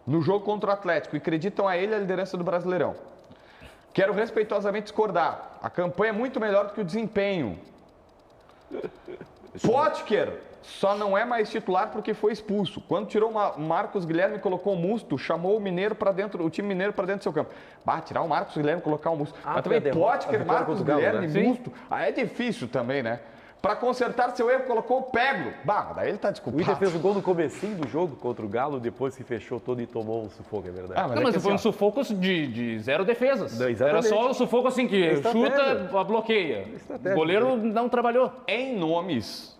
no jogo contra o Atlético e acreditam a ele a liderança do Brasileirão. Quero respeitosamente discordar. A campanha é muito melhor do que o desempenho. Potker só não é mais titular porque foi expulso. Quando tirou o Marcos Guilherme e colocou o Musto, chamou o time mineiro para dentro do seu campo. Tirar o Marcos Guilherme e colocar o Musto. Mas também Potker, Marcos Guilherme, né? Musto. Aí é difícil também, né? Para consertar seu erro, colocou o Peglo. Daí ele tá O desculpado. Inter fez o gol no comecinho do jogo contra o Galo, depois se fechou todo e tomou um sufoco, é verdade. Não, mas foi um sufoco de zero defesas. Não, Era só um sufoco assim que Estratégia. chuta, bloqueia. Estratégia. O goleiro não trabalhou. Em nomes,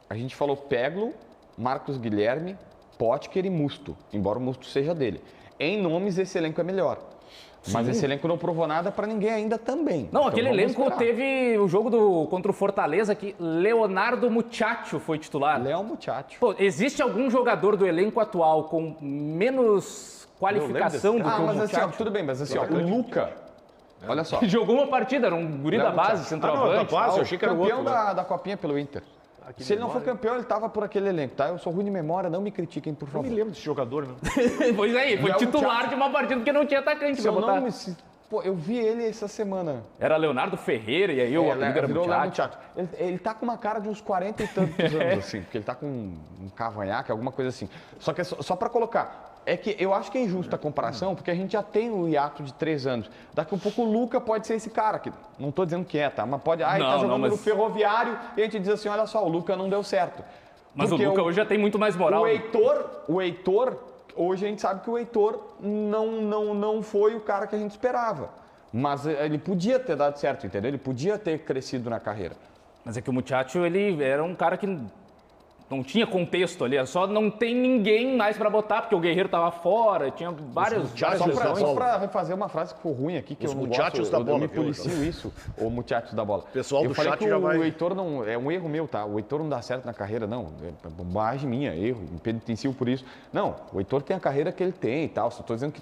a gente falou Peglo, Marcos Guilherme, Potker e Musto, embora o Musto seja dele. Em nomes, esse elenco é melhor. Mas esse elenco não provou nada para ninguém ainda também. Não, Então aquele vamos elenco esperar. teve o jogo contra o Fortaleza que Leonardo Muchacho foi titular. Léo Muchacho. Pô, existe algum jogador do elenco atual com menos qualificação do que o Mas assim, ó, Muchacho? tudo bem, mas assim, ó, o Luca Olha só. Jogou uma partida, era um guri da base, centroavante. da base, Ah, eu achei que era campeão outro, né? da Copinha pelo Inter. Que Se ele não for memória. campeão, ele tava por aquele elenco, tá? Eu sou ruim de memória, não me critiquem, por Eu favor. me lembro desse jogador, né? Pois aí, foi Não, titular Thiago. de uma partida porque não tinha atacante Se pra eu botar. não me... Pô, eu vi ele essa semana. Era Leonardo Ferreira e aí o apelido era virou Léo Muchacho. Muchacho. Ele tá com uma cara de uns 40 e tantos anos, assim, porque ele tá com um cavanhaque, alguma coisa assim. Só que é só pra colocar, é que eu acho que é injusta a comparação, porque a gente já tem o hiato de 3 anos. Daqui a pouco o Luca pode ser esse cara, que não tô dizendo que é, tá? Mas pode, ele tá jogando no Ferroviário e a gente diz assim, olha só, o Luca não deu certo. Mas Porque o Luca hoje já tem muito mais moral. O Heitor, hoje a gente sabe que o Heitor não foi o cara que a gente esperava. Mas ele podia ter dado certo, entendeu? Ele podia ter crescido na carreira. Mas é que o Muchacho, ele era um cara que não tinha contexto ali, só não tem ninguém mais pra botar, porque o Guerreiro tava fora, tinha várias lesões. Só pra refazer uma frase que ficou ruim aqui, que Os eu não muchachos gosto, da eu bola, me viu, policio isso, o muchachos da bola. Pessoal eu do falei chat que já vai- o Heitor não, é um erro meu, tá? O Heitor não dá certo na carreira, não, é bobagem minha, erro, me penitencio por isso. Não, o Heitor tem a carreira que ele tem e tal, só tô dizendo que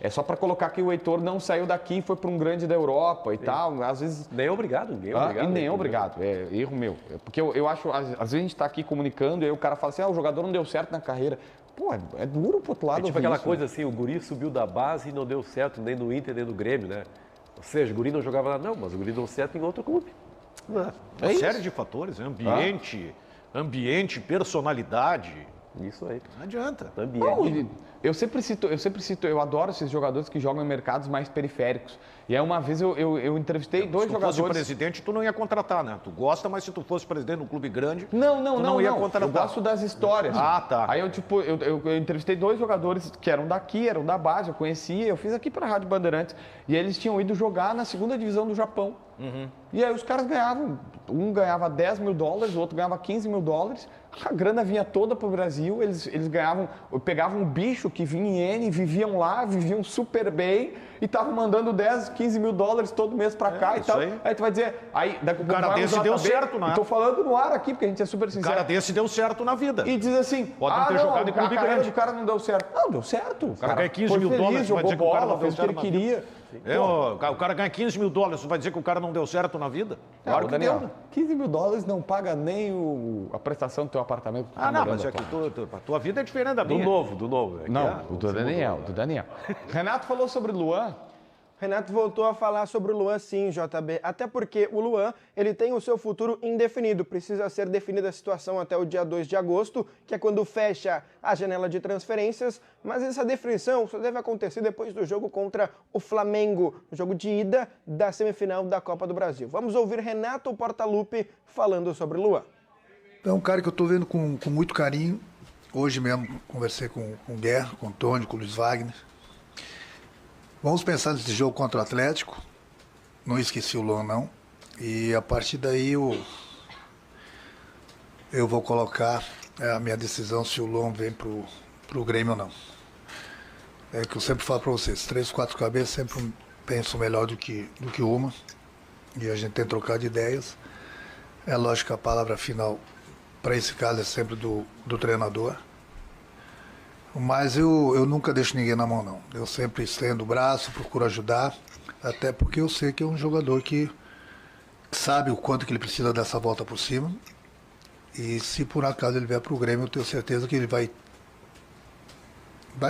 é só pra colocar que o Heitor não saiu daqui e foi pra um grande da Europa e tal, às vezes... Nem obrigado, ninguém é obrigado. E nem né? obrigado, é erro meu. Porque eu acho, às vezes a gente tá aqui comunicando e aí o cara fala assim, o jogador não deu certo na carreira. Pô, é duro pro outro lado. É tipo ouvir aquela isso, coisa assim, o guri subiu da base e não deu certo nem no Inter, nem no Grêmio, né? Ou seja, o guri não jogava lá, não, mas o guri deu certo em outro clube. Uma série de fatores, né? Ambiente, personalidade. Isso aí. Não adianta. Ambiente. Eu sempre cito, eu adoro esses jogadores que jogam em mercados mais periféricos. E aí uma vez eu entrevistei dois Se tu fosse jogadores... presidente, tu não ia contratar, né? Tu gosta, mas se tu fosse presidente de um clube grande, Não, tu não ia contratar. eu gosto das histórias. Ah, tá. Aí eu entrevistei dois jogadores que eram daqui, eram da base, eu conhecia, eu fiz aqui pra Rádio Bandeirantes. E eles tinham ido jogar na segunda divisão do Japão. E aí os caras ganhavam, um ganhava 10 mil dólares, o outro ganhava 15 mil dólares. A grana vinha toda pro Brasil, eles ganhavam, pegavam um bicho que vinha em N, viviam lá, viviam super bem e estavam mandando 10, 15 mil dólares todo mês pra cá e isso tal. aí. Aí tu vai dizer, aí daqui a pouco cara vai no desse deu JB, certo, né? e tô falando no ar aqui, porque a gente é super O sincero. cara desse deu certo na vida. E diz assim, Pode não ter jogado em clube a carreira grande. do cara não deu certo. Não, deu certo. O cara ganha 15 foi mil feliz, dólares, vai jogou dizer que o cara bola, não deu fez o que ele certo na queria. O cara ganha 15 mil dólares, tu vai dizer que o cara não deu certo na vida? Claro Não, que Daniel, deu. 15 mil dólares não paga nem a prestação do teu apartamento. que tu tá Ah, não, morando mas é que atualmente. a tua vida é diferente da Do minha. novo. É que Não, do Daniel. Renato falou sobre Luan. Renato voltou a falar sobre o Luan sim, JB, até porque o Luan, ele tem o seu futuro indefinido, precisa ser definida a situação até o dia 2 de agosto, que é quando fecha a janela de transferências, mas essa definição só deve acontecer depois do jogo contra o Flamengo, no jogo de ida da semifinal da Copa do Brasil. Vamos ouvir Renato Portaluppi falando sobre o Luan. É um cara que eu estou vendo com muito carinho. Hoje mesmo conversei com o Guerra, com o Tony, com o Luiz Wagner. Vamos pensar nesse jogo contra o Atlético. Não esqueci o Luan, não. E a partir daí eu vou colocar a minha decisão se o Luan vem pro Grêmio ou não. É o que eu sempre falo para vocês. 3, 4 cabeças sempre penso melhor do que uma. E a gente tem trocado de ideias. É lógico que a palavra final para esse caso é sempre do treinador. Mas eu nunca deixo ninguém na mão, não. Eu sempre estendo o braço, procuro ajudar, até porque eu sei que é um jogador que sabe o quanto que ele precisa dessa volta por cima. E se por acaso ele vier para o Grêmio, eu tenho certeza que ele vai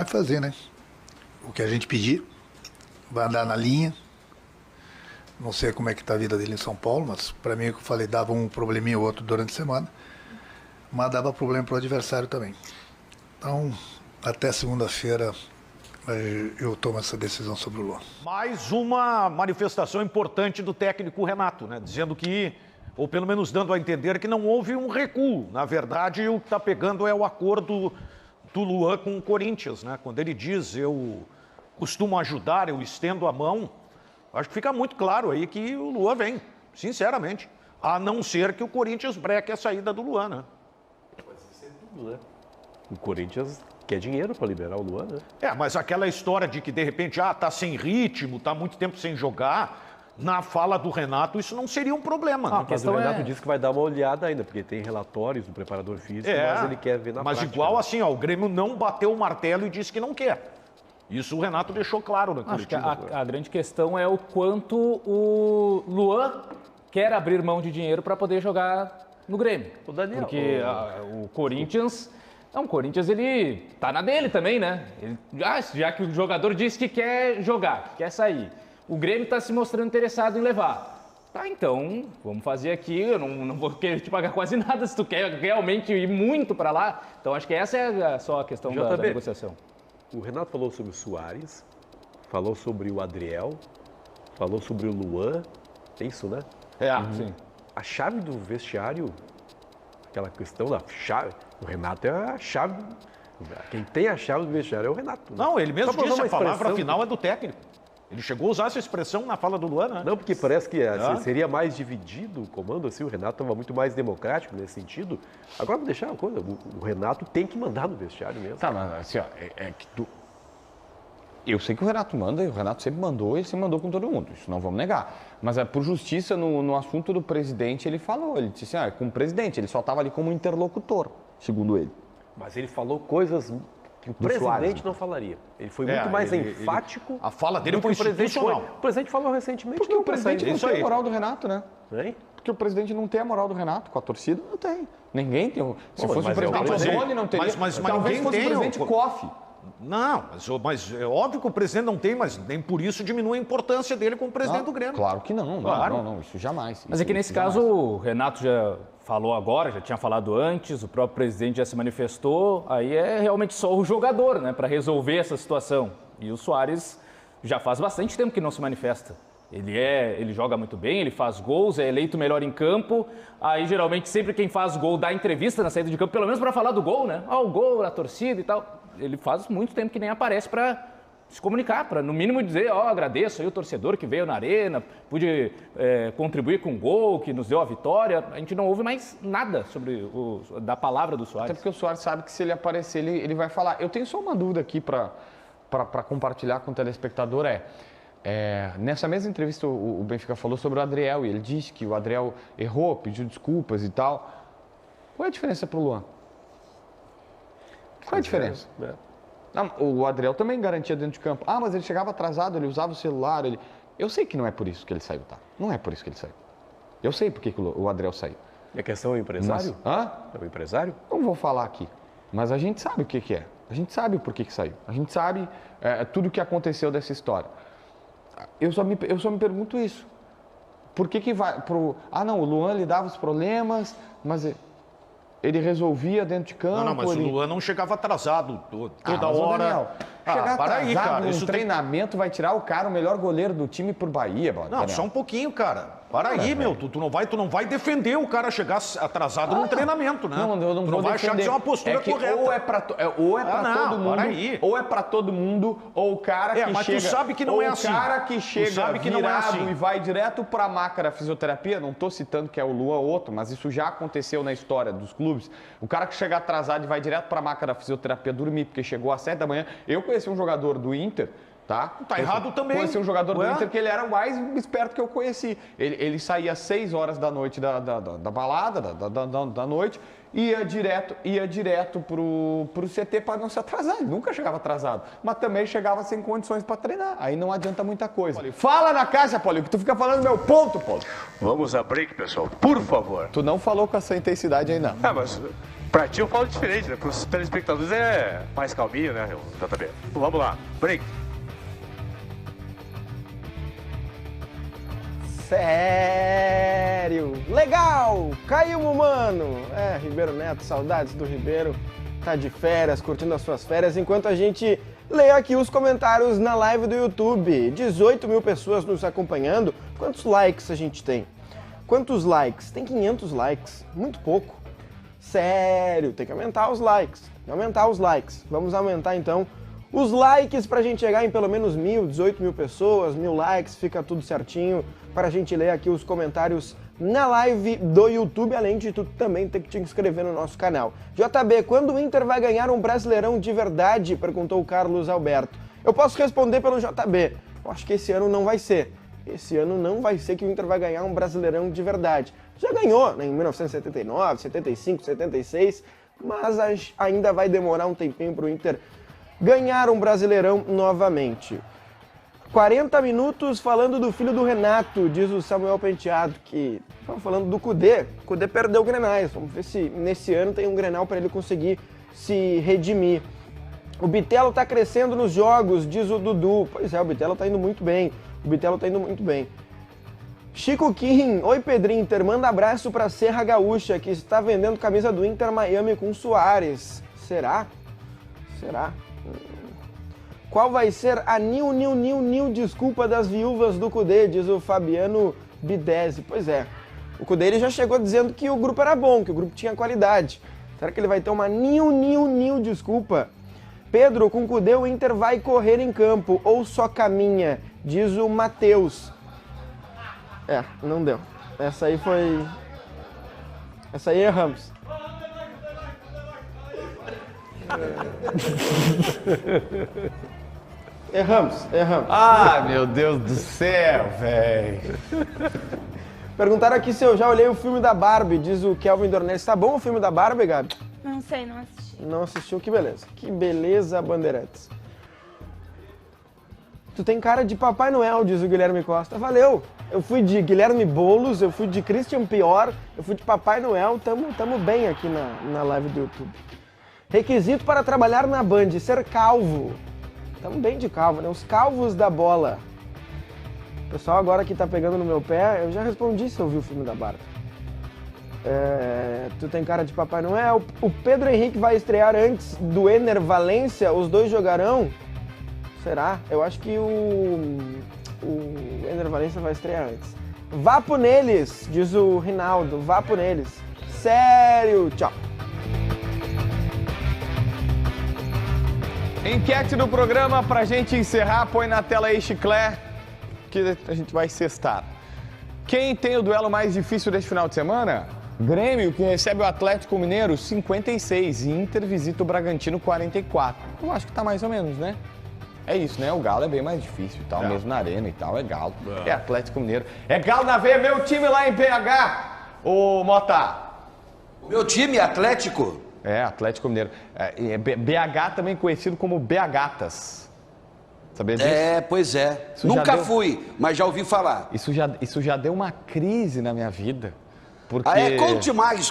fazer, né? O que a gente pedir, vai andar na linha. Não sei como é que está a vida dele em São Paulo, mas para mim, como eu falei, dava um probleminha ou outro durante a semana, mas dava problema para o adversário também. Então, até segunda-feira eu tomo essa decisão sobre o Luan. Mais uma manifestação importante do técnico Renato, né? Dizendo que, ou pelo menos dando a entender que não houve um recuo. Na verdade, o que está pegando é o acordo do Luan com o Corinthians, né? Quando ele diz, eu costumo ajudar, eu estendo a mão, acho que fica muito claro aí que o Luan vem, sinceramente. A não ser que o Corinthians breque a saída do Luan, né? O Corinthians quer dinheiro para liberar o Luan, né? É, mas aquela história de que de repente, tá sem ritmo, tá muito tempo sem jogar, na fala do Renato, isso não seria um problema. Né? Mas o Renato disse que vai dar uma olhada ainda, porque tem relatórios do preparador físico, mas ele quer ver na mas prática. igual né? assim, o Grêmio não bateu o martelo e disse que não quer. Isso o Renato deixou claro na Acho que coletiva. a grande questão é o quanto o Luan quer abrir mão de dinheiro para poder jogar no Grêmio. O Daniel, Porque o Corinthians... Não, o Corinthians, ele tá na dele também, né? Já que o jogador disse que quer jogar, que quer sair. O Grêmio está se mostrando interessado em levar. Tá, então, vamos fazer aqui, eu não vou querer te pagar quase nada se tu quer realmente ir muito para lá. Então, acho que essa é só a questão da negociação. O Renato falou sobre o Soares, falou sobre o Adriel, falou sobre o Luan, é isso, né? Sim. A chave do vestiário, aquela questão da chave, o Renato é a chave, quem tem a chave do vestiário é o Renato. Né? Não, ele mesmo Só pra disse, usar a uma palavra expressão final é do técnico. Ele chegou a usar essa expressão na fala do Luan, né? Não, porque parece que seria mais dividido o comando, assim, o Renato estava muito mais democrático nesse sentido. Agora, vou deixar uma coisa, o Renato tem que mandar no vestiário mesmo. Tá, mas assim, ó, que tu... Eu sei que o Renato manda, e o Renato sempre mandou, e ele sempre mandou com todo mundo, isso não vamos negar. Mas por justiça, no assunto do presidente, ele falou, ele disse assim, com o presidente, ele só estava ali como interlocutor, segundo ele. Mas ele falou coisas que o presidente Soares, não falaria. Ele foi muito mais enfático. A fala dele do foi que o presidente institucional. O presidente falou recentemente. Porque o presidente não isso tem aí. a moral do Renato, né? Hein? Porque o presidente não tem a moral do Renato, com a torcida não tem. Ninguém tem. Se Bom, fosse o mas é o presidente presidente. Odoni, não teria. Mas talvez ninguém fosse tem o presidente Koff. Não, mas é óbvio que o presidente não tem, mas nem por isso diminui a importância dele como presidente do Grêmio. Claro que não, Claro. não, isso jamais. Mas é que nesse caso o Renato já falou agora, já tinha falado antes, o próprio presidente já se manifestou, aí é realmente só o jogador, né, para resolver essa situação. E o Soares já faz bastante tempo que não se manifesta. Ele joga muito bem, ele faz gols, é eleito melhor em campo. Aí geralmente sempre quem faz gol dá entrevista na saída de campo, pelo menos para falar do gol, né? O gol, a torcida e tal. Ele faz muito tempo que nem aparece para se comunicar, para no mínimo dizer, agradeço aí o torcedor que veio na arena, pude contribuir com o gol, que nos deu a vitória. A gente não ouve mais nada sobre da palavra do Soares. Até porque o Soares sabe que se ele aparecer, ele vai falar. Eu tenho só uma dúvida aqui para compartilhar com o telespectador, nessa mesma entrevista o Benfica falou sobre o Adriel, e ele disse que o Adriel errou, pediu desculpas e tal. Qual é a diferença para o Luan? Qual é a diferença? Não, o Adriel também garantia dentro de campo. Mas ele chegava atrasado, ele usava o celular. Eu sei que não é por isso que ele saiu, tá? Não é por isso que ele saiu. Eu sei por que o Adriel saiu. E a questão é o empresário? É o empresário? Não vou falar aqui, mas a gente sabe o que é. A gente sabe o porquê que saiu. A gente sabe tudo o que aconteceu dessa história. Eu só me pergunto isso. Por que vai pro... não, o Luan lhe dava os problemas, mas ele resolvia dentro de campo. Não, mas o Luan não chegava atrasado toda mas hora. Daniel, chegar para aí, atrasado cara. num Isso treinamento vai tirar o cara, o melhor goleiro do time por Bahia, Não, Daniel. só um pouquinho, cara. Para aí, meu. Tu não vai defender o cara chegar atrasado num treinamento, né? Não, eu não tu vou não vai achar que isso é uma postura correta. Ou é pra todo mundo, para aí. ou é pra todo mundo, ou o cara que mas chega... tu sabe que não é assim. O cara que chega sabe que não é virado assim. e vai direto pra máquina fisioterapia, não tô citando que é o Luan ou outro, mas isso já aconteceu na história dos clubes. O cara que chega atrasado e vai direto pra máquina fisioterapia dormir, porque chegou às 7 da manhã. Eu conheci um jogador do Inter, tá? Errado também. Conheci um jogador do Inter que ele era o mais esperto que eu conheci. Ele saía às 6 horas da noite da balada, da noite, ia direto pro CT para não se atrasar. Ele nunca chegava atrasado, mas também chegava sem condições para treinar. Aí não adianta muita coisa. Fala na caixa, Paulinho, que tu fica falando meu ponto, Paulo. Vamos a break, pessoal, por favor. Tu não falou com essa intensidade aí, não. Mas pra ti eu falo diferente, né? Para os telespectadores é mais calminho, né, JB? Então, vamos lá, break. Sério? Legal! Caiu, mano! Ribeiro Neto, saudades do Ribeiro. Tá de férias, curtindo as suas férias, enquanto a gente lê aqui os comentários na live do YouTube. 18 mil pessoas nos acompanhando. Quantos likes a gente tem? Quantos likes? Tem 500 likes. Muito pouco. Sério, tem que aumentar os likes. Vamos aumentar então os likes pra gente chegar em pelo menos 18 mil pessoas, 1000 likes, fica tudo certinho para a gente ler aqui os comentários na live do YouTube, além de tu também ter que te inscrever no nosso canal. JB, quando o Inter vai ganhar um Brasileirão de verdade? Perguntou o Carlos Alberto. Eu posso responder pelo JB. Eu acho que esse ano não vai ser. Esse ano não vai ser que o Inter vai ganhar um Brasileirão de verdade. Já ganhou, né, em 1979, 75, 76, mas ainda vai demorar um tempinho para o Inter ganhar um Brasileirão novamente. 40 minutos falando do filho do Renato, diz o Samuel Penteado, que estava falando do Kudê. O Kudê perdeu Grenais, vamos ver se nesse ano tem um Grenal para ele conseguir se redimir. O Bitelo está crescendo nos jogos, diz o Dudu. Pois é, o Bitelo está indo muito bem. Chico Kim, oi Pedrinho Inter, manda abraço para Serra Gaúcha, que está vendendo camisa do Inter Miami com Soares. Será? Qual vai ser a new desculpa das viúvas do Kudê, diz o Fabiano Bidese. Pois é, o Kudê ele já chegou dizendo que o grupo era bom, que o grupo tinha qualidade. Será que ele vai ter uma new desculpa? Pedro, com o Kudê o Inter vai correr em campo ou só caminha, diz o Matheus. Não deu. Essa aí erramos. Erramos. Ah, meu Deus do céu, velho. Perguntaram aqui se eu já olhei o filme da Barbie, diz o Kelvin Dornelles. Tá bom o filme da Barbie, Gabi? Não sei, não assisti. Não assistiu? Que beleza. Que beleza, Bandeirantes. Tu tem cara de Papai Noel, diz o Guilherme Costa. Valeu. Eu fui de Guilherme Boulos, eu fui de Christian Pior, eu fui de Papai Noel. Tamo bem aqui na live do YouTube. Requisito para trabalhar na Band, ser calvo. Tamo bem de calvo, né? Os calvos da bola. O pessoal agora que tá pegando no meu pé, eu já respondi se eu vi o filme da Barbie. Tu tem cara de Papai Noel. O Pedro Henrique vai estrear antes do Ener Valência, os dois jogarão? Será? Eu acho que o Ener Valência vai estrear antes. Vapo neles, diz o Rinaldo, vapo neles. Sério, tchau. Enquete do programa pra gente encerrar, põe na tela aí, Chiclé, que a gente vai cestar. Quem tem o duelo mais difícil deste final de semana? Grêmio, que recebe o Atlético Mineiro, 56. E Inter visita o Bragantino, 44. Eu acho que tá mais ou menos, né? É isso, né? O Galo é bem mais difícil e tal, mesmo na arena e tal, é Galo. É Atlético Mineiro. É Galo na veia, meu time lá em BH, ô Mota. Meu time, Atlético? É, Atlético Mineiro. BH também conhecido como BHatas. Sabia disso? Pois é. Isso Nunca fui, mas já ouvi falar. Isso já deu uma crise na minha vida. Porque...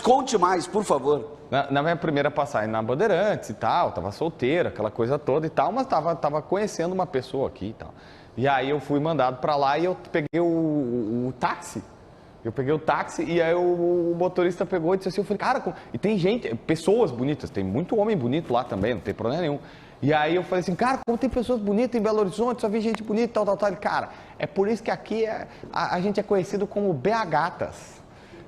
Conte mais, por favor. Na minha primeira passagem na Bandeirantes e tal, tava solteira, aquela coisa toda e tal, mas tava conhecendo uma pessoa aqui e tal. E aí eu fui mandado pra lá e eu peguei o táxi. Eu peguei o táxi e aí o motorista pegou e disse assim, eu falei, cara, e tem gente, pessoas bonitas, tem muito homem bonito lá também, não tem problema nenhum. E aí eu falei assim, cara, como tem pessoas bonitas em Belo Horizonte, só vi gente bonita, tal. Ele, cara, é por isso que aqui a gente é conhecido como BHatas.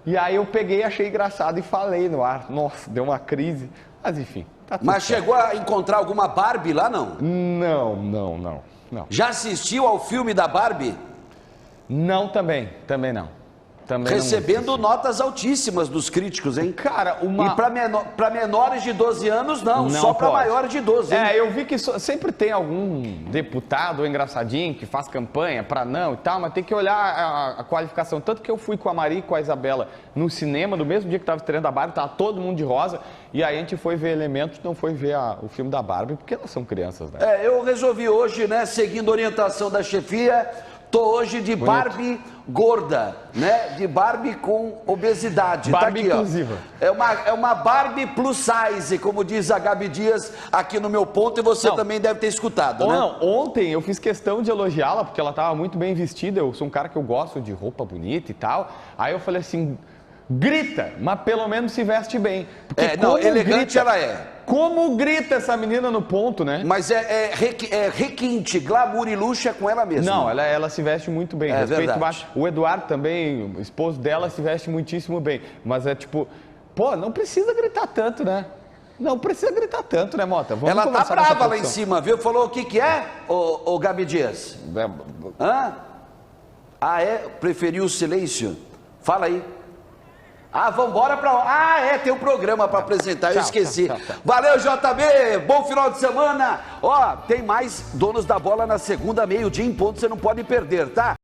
E aí eu peguei, achei engraçado e falei no ar. Nossa, deu uma crise. Mas enfim, tá tudo Mas certo. chegou a encontrar alguma Barbie lá, não? Não. Já assistiu ao filme da Barbie? Não, também não. Também Recebendo notas altíssimas dos críticos, hein? Cara, E pra menores de 12 anos, não só pra maiores de 12, hein? Eu vi que sempre tem algum deputado engraçadinho que faz campanha pra não e tal, mas tem que olhar a qualificação. Tanto que eu fui com a Maria e com a Isabela no cinema, no mesmo dia que tava estreando a Barbie, tava todo mundo de rosa, e aí a gente foi ver Elementos, não foi ver o filme da Barbie, porque elas são crianças, né? Eu resolvi hoje, né, seguindo a orientação da chefia, tô hoje de Barbie gorda, né? De Barbie com obesidade. Barbie tá aqui, inclusiva. Ó. É uma Barbie plus size, como diz a Gabi Dias aqui no Meu Ponto, e você também deve ter escutado, né? Ontem eu fiz questão de elogiá-la, porque ela estava muito bem vestida, eu sou um cara que eu gosto de roupa bonita e tal. Aí eu falei assim, grita, mas pelo menos se veste bem. Porque elegante ela é. Como grita essa menina no ponto, né? Mas é requinte, glamour e luxo é com ela mesma. Não, ela se veste muito bem. É verdade. O Eduardo também, o esposo dela, se veste muitíssimo bem. Mas é tipo, não precisa gritar tanto, né? Não precisa gritar tanto, né, Mota? Vamos ela tá conversar brava lá em cima, viu? Falou o que é, ô Gabi Dias? Hã? Preferiu o silêncio? Fala aí. Vambora pra lá. Tem um programa pra apresentar, eu esqueci. Tchau. Valeu, JB, bom final de semana. Tem mais Donos da Bola na segunda, meio-dia em ponto, você não pode perder, tá?